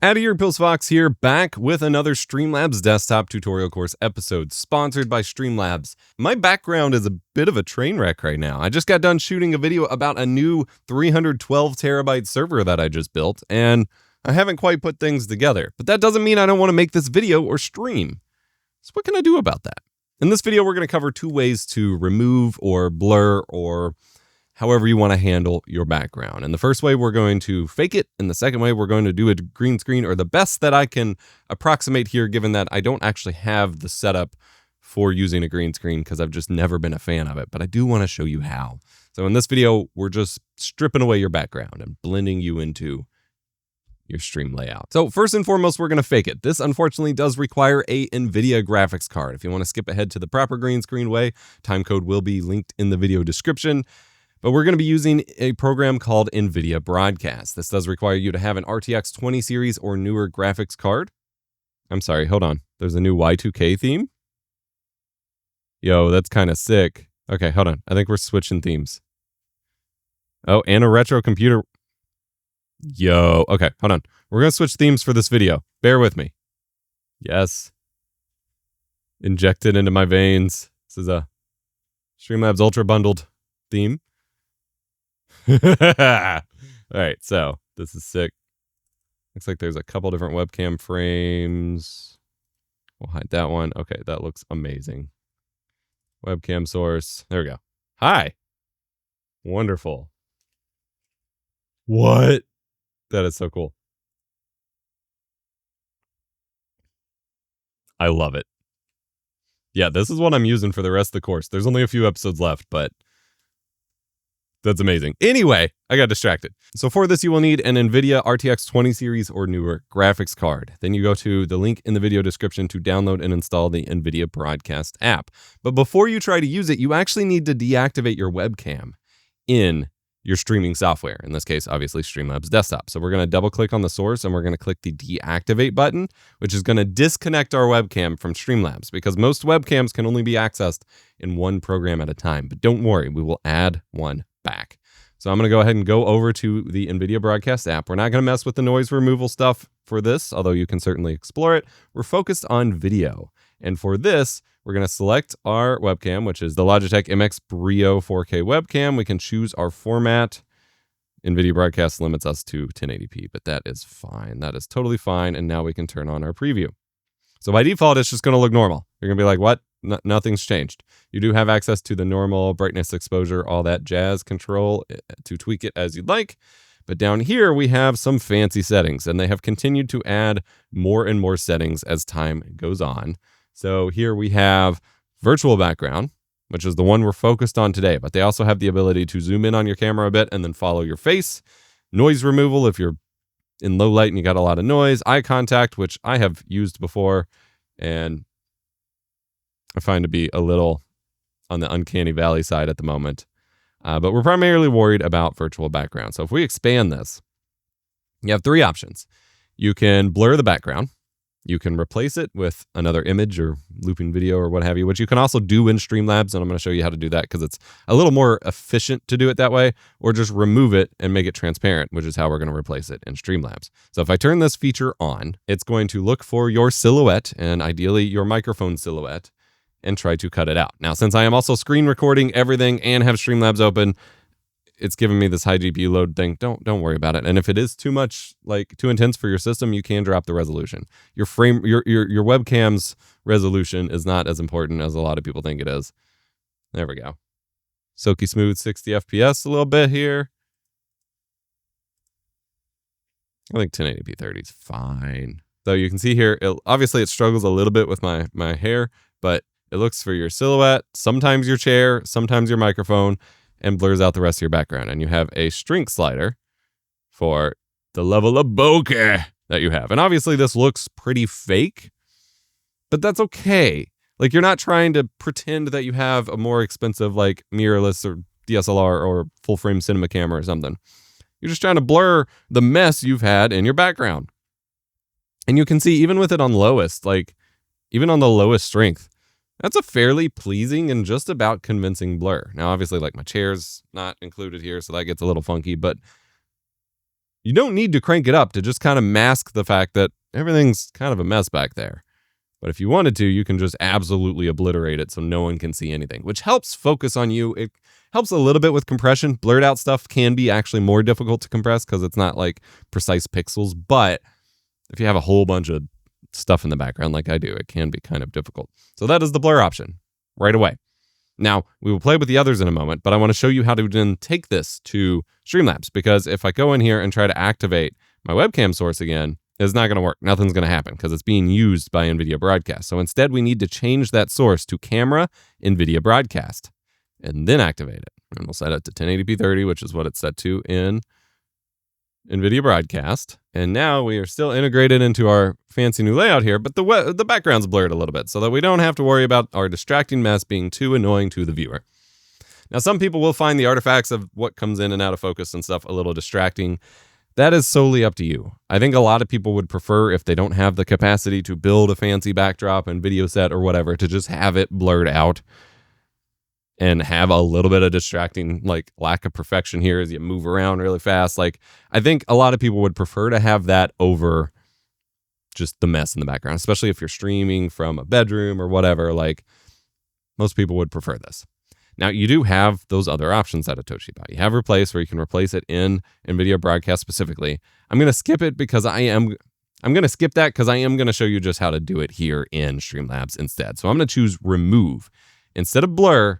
Addy EposVox here, back with another Streamlabs desktop tutorial course episode, sponsored by Streamlabs. My background is a bit of a train wreck right now. I just got done shooting a video about a new 312 terabyte server that I just built, and I haven't quite put things together. But that doesn't mean I don't want to make this video or stream. So what can I do about that? In this video, we're going to cover two ways to remove or blur or however you want to handle your background. And the first way, we're going to fake it. And the second way, we're going to do a green screen, or the best that I can approximate here, given that I don't actually have the setup for using a green screen because I've just never been a fan of it, but I do want to show you how. So in this video, we're just stripping away your background and blending you into your stream layout. So first and foremost, we're going to fake it. This unfortunately does require a Nvidia graphics card. If you want to skip ahead to the proper green screen way, timecode will be linked in the video description. But we're going to be using a program called Nvidia Broadcast. This does require you to have an RTX 20 series or newer graphics card. I'm sorry, hold on. There's a new Y2K theme. Yo, that's kind of sick. Okay, hold on. I think we're switching themes. Oh, and a retro computer. Yo, okay, hold on. We're going to switch themes for this video. Bear with me. Yes. Injected into my veins. This is a Streamlabs Ultra Bundled theme. All right, so this is sick. Looks like there's a couple different webcam frames. We'll hide that one. Okay, that looks amazing. Webcam source. There we go. Hi. Wonderful. What? That is so cool. I love it. Yeah, this is what I'm using for the rest of the course. There's only a few episodes left, but that's amazing. Anyway, I got distracted. So for this, you will need an Nvidia RTX 20 series or newer graphics card. Then you go to the link in the video description to download and install the Nvidia Broadcast app. But before you try to use it, you actually need to deactivate your webcam in your streaming software. In this case, obviously Streamlabs desktop. So we're going to double click on the source and we're going to click the deactivate button, which is going to disconnect our webcam from Streamlabs, because most webcams can only be accessed in one program at a time. But don't worry, we will add one back. So I'm going to go ahead and go over to the Nvidia Broadcast app. We're not going to mess with the noise removal stuff for this, although you can certainly explore it. We're focused on video. And for this, we're going to select our webcam, which is the Logitech MX Brio 4K webcam. We can choose our format. Nvidia Broadcast limits us to 1080p, but that is fine. That is totally fine. And now we can turn on our preview. So by default, it's just going to look normal. You're going to be like, what? Nothing's changed. You do have access to the normal brightness, exposure, all that jazz control to tweak it as you'd like. But down here, we have some fancy settings, and they have continued to add more and more settings as time goes on. So here we have virtual background, which is the one we're focused on today, but they also have the ability to zoom in on your camera a bit and then follow your face. Noise removal if you're in low light and you got a lot of noise. Eye contact, which I have used before, and I find to be a little on the uncanny valley side at the moment. But we're primarily worried about virtual background. So if we expand this, you have three options. You can blur the background. You can replace it with another image or looping video or what have you, which you can also do in Streamlabs. And I'm going to show you how to do that because it's a little more efficient to do it that way, or just remove it and make it transparent, which is how we're going to replace it in Streamlabs. So if I turn this feature on, it's going to look for your silhouette and ideally your microphone silhouette and try to cut it out. Now, since I am also screen recording everything and have Streamlabs open, it's giving me this high GPU load thing. Don't worry about it. And if it is too much, like too intense for your system, you can drop the resolution. Your webcam's resolution is not as important as a lot of people think it is. There we go. Silky smooth 60 FPS a little bit here. I think 1080p 30 is fine. So you can see here, obviously it struggles a little bit with my hair, but it looks for your silhouette, sometimes your chair, sometimes your microphone, and blurs out the rest of your background. And you have a strength slider for the level of bokeh that you have. And obviously this looks pretty fake, but that's okay. Like, you're not trying to pretend that you have a more expensive like mirrorless or DSLR or full frame cinema camera or something. You're just trying to blur the mess you've had in your background. And you can see even with it on lowest, like even on the lowest strength, that's a fairly pleasing and just about convincing blur. Now, obviously, like my chair's not included here, so that gets a little funky, but You don't need to crank it up to just kind of mask the fact that everything's kind of a mess back there. But if you wanted to, you can just absolutely obliterate it so no one can see anything, which helps focus on you. It helps a little bit with compression. Blurred out stuff can be actually more difficult to compress because it's not like precise pixels. But if you have a whole bunch of stuff in the background like I do, it can be kind of difficult. So that is the blur option right away. Now, we will play with the others in a moment, but I want to show you how to then take this to Streamlabs, because if I go in here and try to activate my webcam source again, it's not going to work. Nothing's going to happen because it's being used by NVIDIA Broadcast. So instead, we need to change that source to camera NVIDIA Broadcast and then activate it. And we'll set it to 1080p 30, which is what it's set to in NVIDIA Broadcast. And now we are still integrated into our fancy new layout here, but the background's blurred a little bit so that we don't have to worry about our distracting mess being too annoying to the viewer. Now, some people will find the artifacts of what comes in and out of focus and stuff a little distracting. That is solely up to you. I think a lot of people would prefer, if they don't have the capacity to build a fancy backdrop and video set or whatever, to just have it blurred out and have a little bit of distracting, like, lack of perfection here as you move around really fast. Like, I think a lot of people would prefer to have that over just the mess in the background, especially if you're streaming from a bedroom or whatever. Like, most people would prefer this. Now, you do have those other options that I told you about. You have Replace, where you can replace it in NVIDIA Broadcast specifically. I'm going to skip it because I'm going to skip that because I am going to show you just how to do it here in Streamlabs instead. So I'm going to choose Remove. Instead of Blur,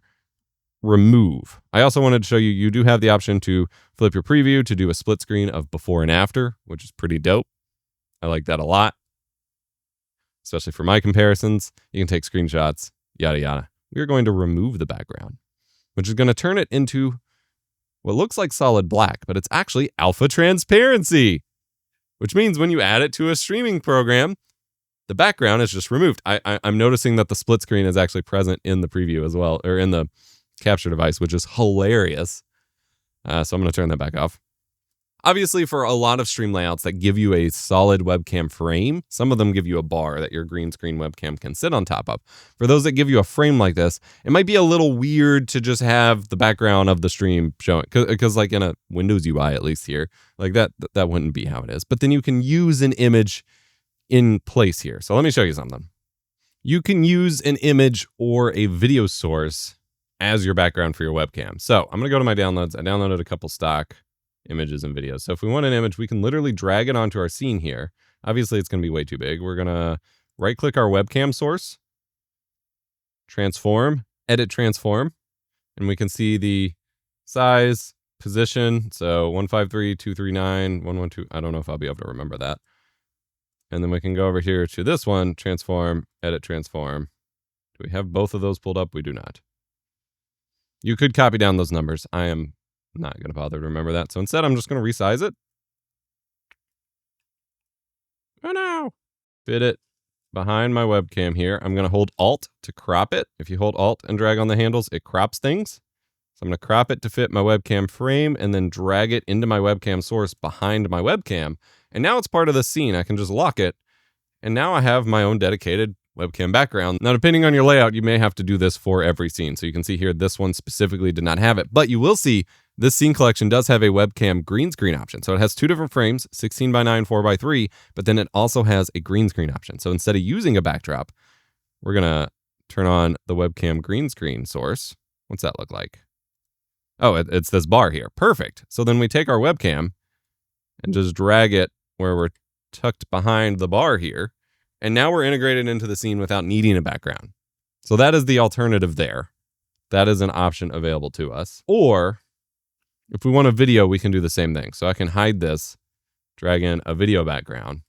Remove. I also wanted to show you do have the option to flip your preview to do a split screen of before and after, which is pretty dope. I like that a lot, especially for my comparisons. You can take screenshots, yada, yada. We're going to remove the background, which is going to turn it into what looks like solid black, but it's actually alpha transparency, which means when you add it to a streaming program, the background is just removed. I'm noticing that the split screen is actually present in the preview as well, or in the capture device, which is hilarious. So I'm going to turn that back off. Obviously, for a lot of stream layouts that give you a solid webcam frame, some of them give you a bar that your green screen webcam can sit on top of. For those that give you a frame like this, it might be a little weird to just have the background of the stream showing, because like in a Windows UI, at least here, like that wouldn't be how it is. But then you can use an image in place here. So let me show you something. You can use an image or a video source as your background for your webcam. So I'm going to go to my downloads. I downloaded a couple stock images and videos. So if we want an image, we can literally drag it onto our scene here. Obviously, it's going to be way too big. We're going to right-click our webcam source, transform, edit transform, and we can see the size, position. So 153, 239, 112. I don't know if I'll be able to remember that. And then we can go over here to this one, transform, edit transform. Do we have both of those pulled up? We do not. You could copy down those numbers. I am not going to bother to remember that. So instead, I'm just going to resize it. Oh no! Fit it behind my webcam here. I'm going to hold Alt to crop it. If you hold Alt and drag on the handles, it crops things. So I'm going to crop it to fit my webcam frame and then drag it into my webcam source behind my webcam. And now it's part of the scene. I can just lock it. And now I have my own dedicated webcam background. Now, depending on your layout, you may have to do this for every scene. So you can see here, this one specifically did not have it. But you will see this scene collection does have a webcam green screen option. So it has two different frames, 16:9, 4:3, but then it also has a green screen option. So instead of using a backdrop, we're going to turn on the webcam green screen source. What's that look like? Oh, it's this bar here. Perfect. So then we take our webcam and just drag it where we're tucked behind the bar here. And now we're integrated into the scene without needing a background. So that is the alternative there. That is an option available to us. Or if we want a video, we can do the same thing. So I can hide this, drag in a video background.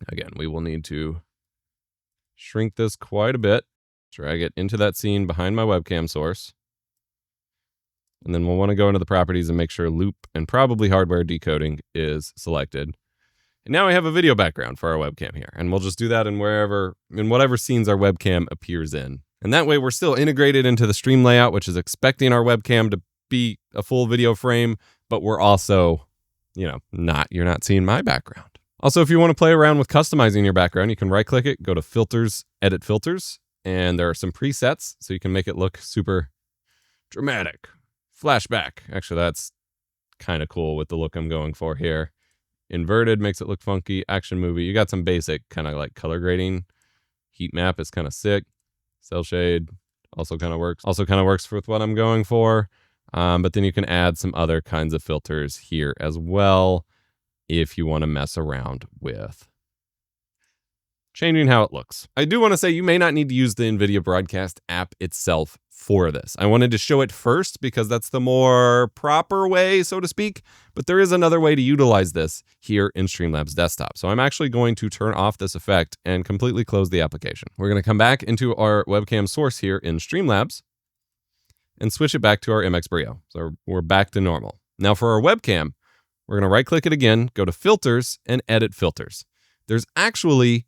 Again, we will need to shrink this quite a bit, drag it into that scene behind my webcam source. And then we'll want to go into the properties and make sure loop and probably hardware decoding is selected. And now we have a video background for our webcam here. And we'll just do that in whatever scenes our webcam appears in. And that way we're still integrated into the stream layout, which is expecting our webcam to be a full video frame, but we're also, you're not seeing my background. Also, if you want to play around with customizing your background, you can right click it, go to filters, edit filters, and there are some presets so you can make it look super dramatic. Flashback. Actually, that's kind of cool with the look I'm going for here. Inverted makes it look funky. Action movie. You got some basic kind of like color grading. Heat map is kind of sick. Cell shade also kind of works. Also kind of works with what I'm going for. But then you can add some other kinds of filters here as well if you want to mess around with changing how it looks. I do want to say you may not need to use the Nvidia Broadcast app itself for this. I wanted to show it first because that's the more proper way, so to speak, but there is another way to utilize this here in Streamlabs Desktop. So I'm actually going to turn off this effect and completely close the application. We're going to come back into our webcam source here in Streamlabs and switch it back to our MX Brio. So we're back to normal. Now for our webcam, we're going to right click it again, go to filters and edit filters. There's actually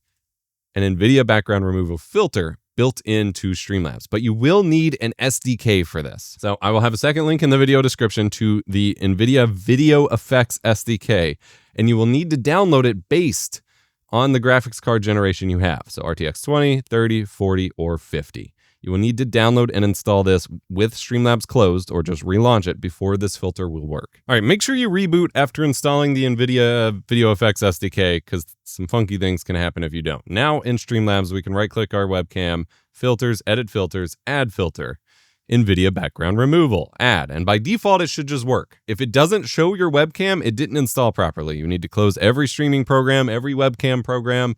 an Nvidia background removal filter built into Streamlabs, but you will need an SDK for this. So I will have a second link in the video description to the Nvidia Video Effects SDK, and you will need to download it based on the graphics card generation you have. So RTX 20, 30, 40, or 50. You will need to download and install this with Streamlabs closed or just relaunch it before this filter will work. All right, make sure you reboot after installing the Nvidia Video Effects SDK because some funky things can happen if you don't. Now in Streamlabs, we can right-click our webcam, filters, edit filters, add filter, Nvidia background removal, add. And by default, it should just work. If it doesn't show your webcam, it didn't install properly. You need to close every streaming program, every webcam program,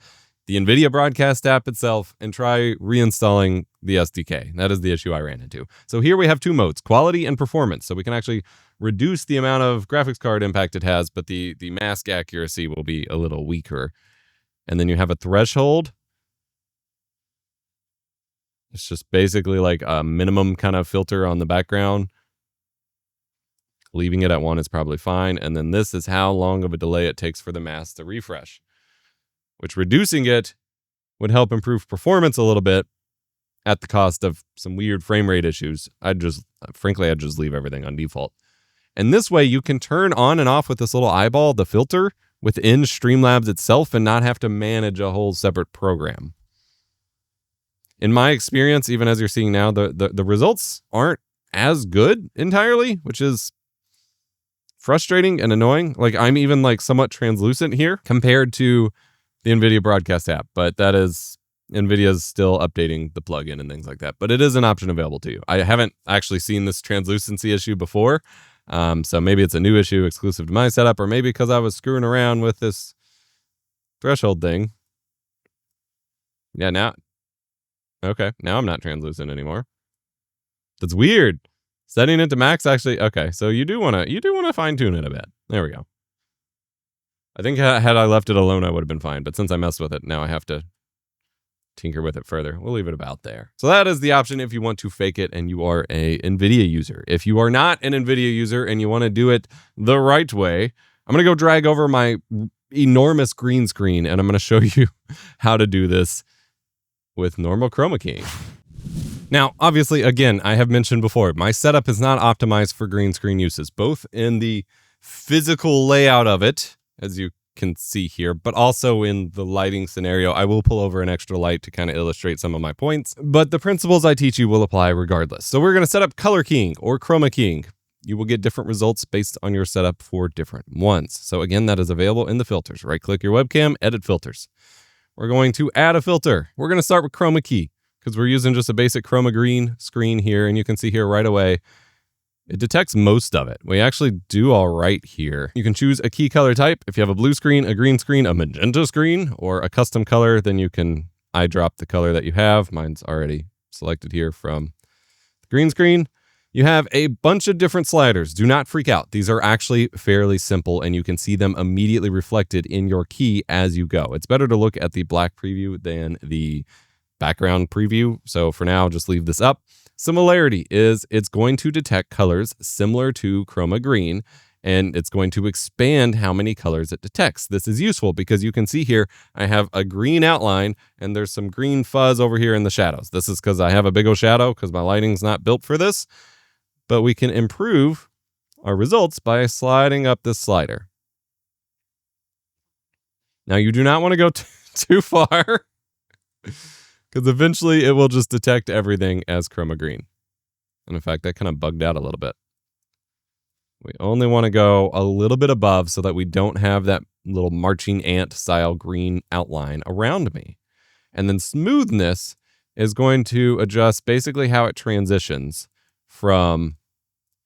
the Nvidia Broadcast app itself, and try reinstalling the SDK. That is the issue I ran into. So here we have two modes, quality and performance. So we can actually reduce the amount of graphics card impact it has, but the mask accuracy will be a little weaker. And then you have a threshold. It's just basically like a minimum kind of filter on the background. Leaving it at 1 is probably fine. And then this is how long of a delay it takes for the mask to refresh, which reducing it would help improve performance a little bit at the cost of some weird frame rate issues. I'd just leave everything on default. And this way you can turn on and off with this little eyeball, the filter within Streamlabs itself, and not have to manage a whole separate program. In my experience, even as you're seeing now, the results aren't as good entirely, which is frustrating and annoying. Like I'm even like somewhat translucent here compared to the Nvidia Broadcast app, but that is Nvidia's still updating the plugin and things like that. But it is an option available to you. I haven't actually seen this translucency issue before, so maybe it's a new issue exclusive to my setup, or maybe because I was screwing around with this threshold thing. Yeah, now I'm not translucent anymore. That's weird. Setting it to max actually. Okay, so you do want to fine tune it a bit. There we go. I think had I left it alone, I would have been fine. But since I messed with it, now I have to tinker with it further. We'll leave it about there. So that is the option if you want to fake it and you are a Nvidia user. If you are not an Nvidia user and you want to do it the right way, I'm going to go drag over my enormous green screen and I'm going to show you how to do this with normal chroma keying. Now, obviously, again, I have mentioned before, my setup is not optimized for green screen uses, both in the physical layout of it, as you can see here, but also in the lighting scenario. I will pull over an extra light to kind of illustrate some of my points, but the principles I teach you will apply regardless. So we're going to set up color keying or chroma keying. You will get different results based on your setup for different ones. So again, that is available in the filters. Right-click your webcam, edit filters. We're going to add a filter. We're going to start with chroma key because we're using just a basic chroma green screen here, and you can see here right away, it detects most of it. We actually do all right here. You can choose a key color type. If you have a blue screen, a green screen, a magenta screen, or a custom color, then you can eyedrop the color that you have. Mine's already selected here from the green screen. You have a bunch of different sliders. Do not freak out. These are actually fairly simple, and you can see them immediately reflected in your key as you go. It's better to look at the black preview than the background preview. So for now, just leave this up. Similarity is it's going to detect colors similar to chroma green, and it's going to expand how many colors it detects. This is useful because you can see here, I have a green outline and there's some green fuzz over here in the shadows. This is because I have a big old shadow because my lighting's not built for this, but we can improve our results by sliding up this slider. Now you do not want to go too far, because eventually it will just detect everything as chroma green. And in fact, that kind of bugged out a little bit. We only want to go a little bit above so that we don't have that little marching ant style green outline around me. And then smoothness is going to adjust basically how it transitions from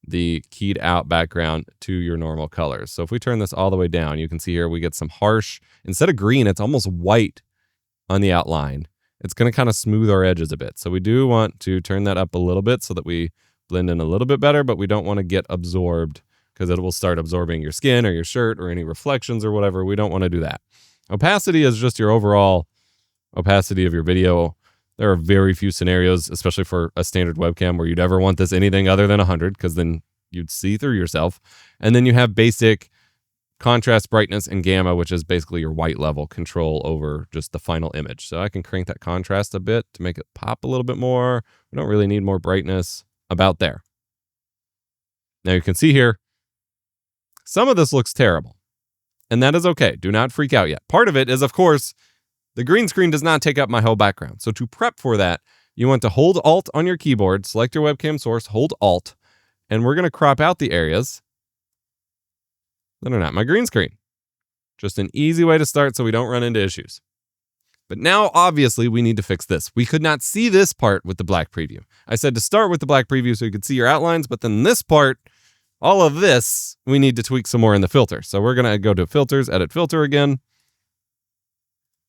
the keyed out background to your normal colors. So if we turn this all the way down, you can see here we get some harsh, instead of green, it's almost white on the outline. It's going to kind of smooth our edges a bit. So we do want to turn that up a little bit so that we blend in a little bit better, but we don't want to get absorbed because it will start absorbing your skin or your shirt or any reflections or whatever. We don't want to do that. Opacity is just your overall opacity of your video. There are very few scenarios, especially for a standard webcam, where you'd ever want this anything other than 100, because then you'd see through yourself. And then you have basic contrast, brightness, and gamma, which is basically your white level control over just the final image. So I can crank that contrast a bit to make it pop a little bit more. We don't really need more brightness. About there. Now you can see here, some of this looks terrible. And that is okay. Do not freak out yet. Part of it is, of course, the green screen does not take up my whole background. So to prep for that, you want to hold Alt on your keyboard, select your webcam source, hold Alt, and we're going to crop out the areas that are not my green screen. Just an easy way to start so we don't run into issues. But now, obviously, we need to fix this. We could not see this part with the black preview. I said to start with the black preview so you could see your outlines, but then this part, all of this, we need to tweak some more in the filter. So we're going to go to Filters, Edit Filter again.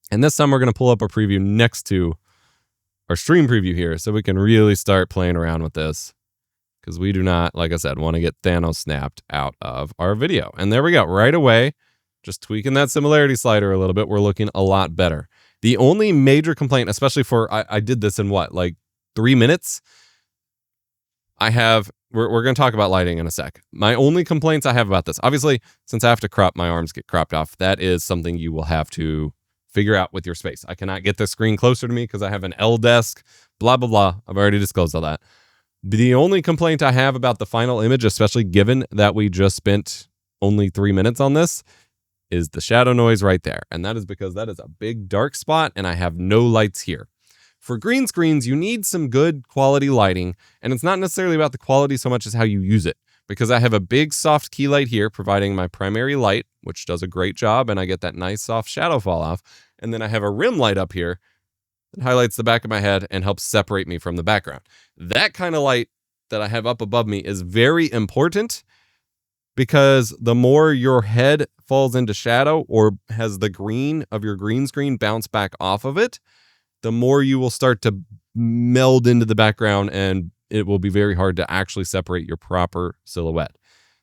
And this time we're going to pull up a preview next to our stream preview here so we can really start playing around with this. Because we do not, like I said, want to get Thanos snapped out of our video. And there we go. Right away, just tweaking that similarity slider a little bit, we're looking a lot better. The only major complaint, especially for, I did this in what, like 3 minutes? We're going to talk about lighting in a sec. My only complaints I have about this, obviously, since I have to crop, my arms get cropped off. That is something you will have to figure out with your space. I cannot get the screen closer to me because I have an L desk, blah, blah, blah. I've already disclosed all that. The only complaint I have about the final image, especially given that we just spent only 3 minutes on this, is the shadow noise right there. And that is because that is a big dark spot and I have no lights here. For green screens, you need some good quality lighting, and it's not necessarily about the quality so much as how you use it. Because I have a big soft key light here providing my primary light, which does a great job, and I get that nice soft shadow fall off. And then I have a rim light up here that highlights the back of my head and helps separate me from the background. That kind of light that I have up above me is very important, because the more your head falls into shadow or has the green of your green screen bounce back off of it, the more you will start to meld into the background and it will be very hard to actually separate your proper silhouette.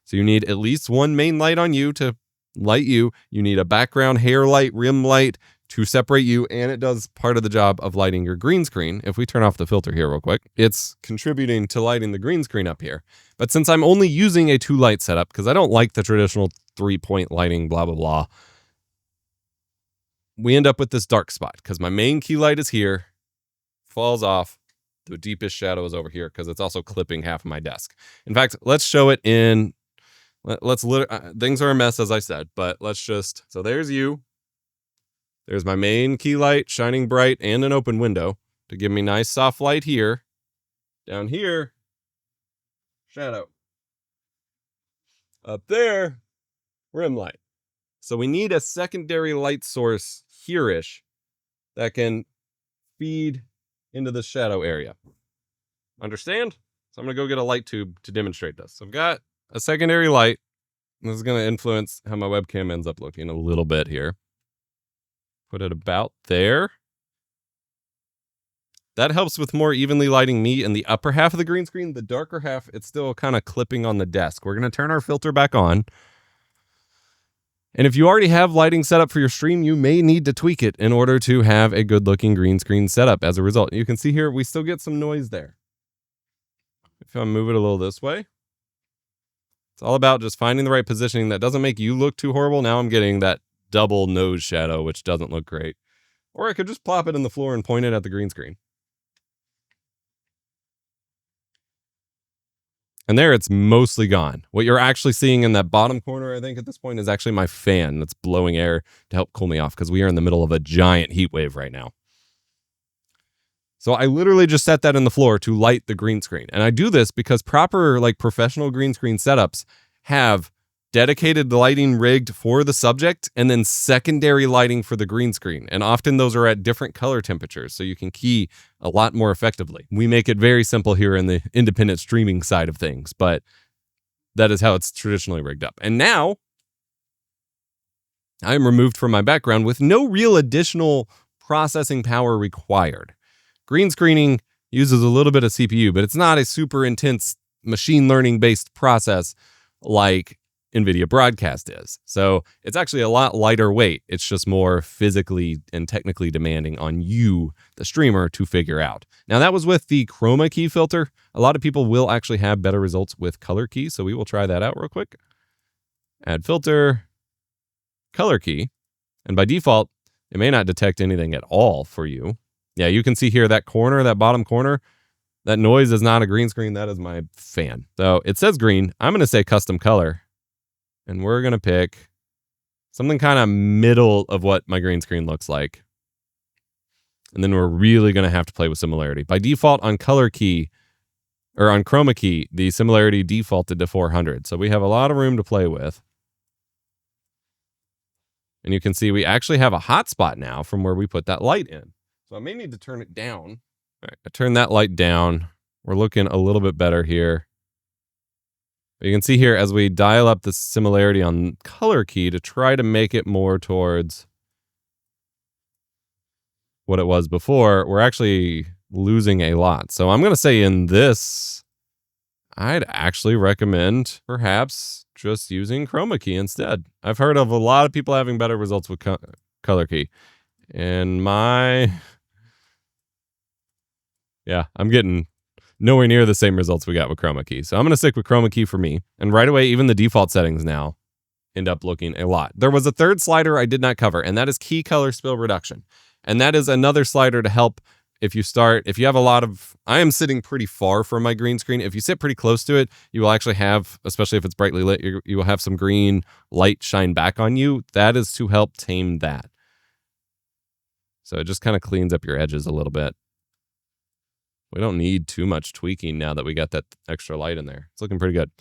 So you need at least one main light on you to light you. You need a background hair light, rim light to separate you, and it does part of the job of lighting your green screen. If we turn off the filter here real quick, it's contributing to lighting the green screen up here. But since I'm only using a 2-light setup, because I don't like the traditional 3-point lighting, blah, blah, blah, we end up with this dark spot because my main key light is here, falls off. The deepest shadow is over here because it's also clipping half of my desk. In fact, let's show it in, things are a mess, as I said, but let's just, so there's you. There's my main key light shining bright and an open window to give me nice soft light here. Down here, shadow. Up there, rim light. So we need a secondary light source here-ish that can feed into the shadow area. Understand? So I'm going to go get a light tube to demonstrate this. So I've got a secondary light. This is going to influence how my webcam ends up looking a little bit here. Put it about there. That helps with more evenly lighting me in the upper half of the green screen. The darker half, it's still kind of clipping on the desk. We're going to turn our filter back on. And if you already have lighting set up for your stream, you may need to tweak it in order to have a good looking green screen setup as a result. You can see here, we still get some noise there. If I move it a little this way, it's all about just finding the right positioning that doesn't make you look too horrible. Now I'm getting that double nose shadow, which doesn't look great. Or I could just plop it in the floor and point it at the green screen. And there it's mostly gone. What you're actually seeing in that bottom corner, I think at this point, is actually my fan that's blowing air to help cool me off because we are in the middle of a giant heat wave right now. So I literally just set that in the floor to light the green screen. And I do this because proper, like, professional green screen setups have dedicated lighting rigged for the subject and then secondary lighting for the green screen. And often those are at different color temperatures, so you can key a lot more effectively. We make it very simple here in the independent streaming side of things, but that is how it's traditionally rigged up. And now I am removed from my background with no real additional processing power required. Green screening uses a little bit of CPU, but it's not a super intense machine learning based process like Nvidia Broadcast is. So it's actually a lot lighter weight. It's just more physically and technically demanding on you, the streamer, to figure out. Now that was with the chroma key filter. A lot of people will actually have better results with color key. So we will try that out real quick. Add filter, color key. And by default, it may not detect anything at all for you. Yeah, you can see here that corner, that bottom corner, that noise is not a green screen. That is my fan. So it says green. I'm going to say custom color. And we're going to pick something kind of middle of what my green screen looks like. And then we're really going to have to play with similarity. By default on color key, or on chroma key, the similarity defaulted to 400. So we have a lot of room to play with. And you can see we actually have a hotspot now from where we put that light in. So I may need to turn it down. All right, I turn that light down. We're looking a little bit better here. You can see here as we dial up the similarity on color key to try to make it more towards what it was before, we're actually losing a lot. So I'm going to say in this, I'd actually recommend perhaps just using chroma key instead. I've heard of a lot of people having better results with color key. And I'm getting nowhere near the same results we got with chroma key. So I'm going to stick with chroma key for me. And right away, even the default settings now end up looking a lot. There was a third slider I did not cover, and that is key color spill reduction. And that is another slider to help if you have a lot of, I am sitting pretty far from my green screen. If you sit pretty close to it, you will actually have, especially if it's brightly lit, you will have some green light shine back on you. That is to help tame that. So it just kind of cleans up your edges a little bit. We don't need too much tweaking now that we got that extra light in there. It's looking pretty good.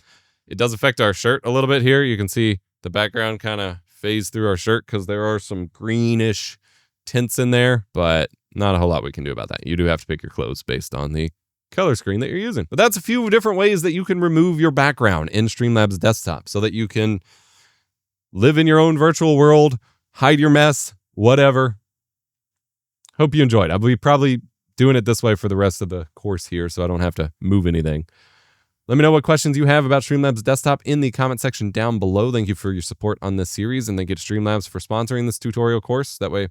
It does affect our shirt a little bit here. You can see the background kind of phase through our shirt because there are some greenish tints in there, but not a whole lot we can do about that. You do have to pick your clothes based on the color screen that you're using. But that's a few different ways that you can remove your background in Streamlabs desktop so that you can live in your own virtual world, hide your mess, whatever. Hope you enjoyed. I'll be probably doing it this way for the rest of the course here so I don't have to move anything. Let me know what questions you have about Streamlabs desktop in the comment section down below. Thank you for your support on this series, and thank you to Streamlabs for sponsoring this tutorial course. That way,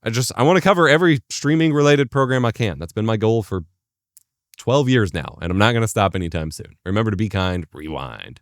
I want to cover every streaming related program I can. That's been my goal for 12 years now, and I'm not going to stop anytime soon. Remember to be kind, rewind.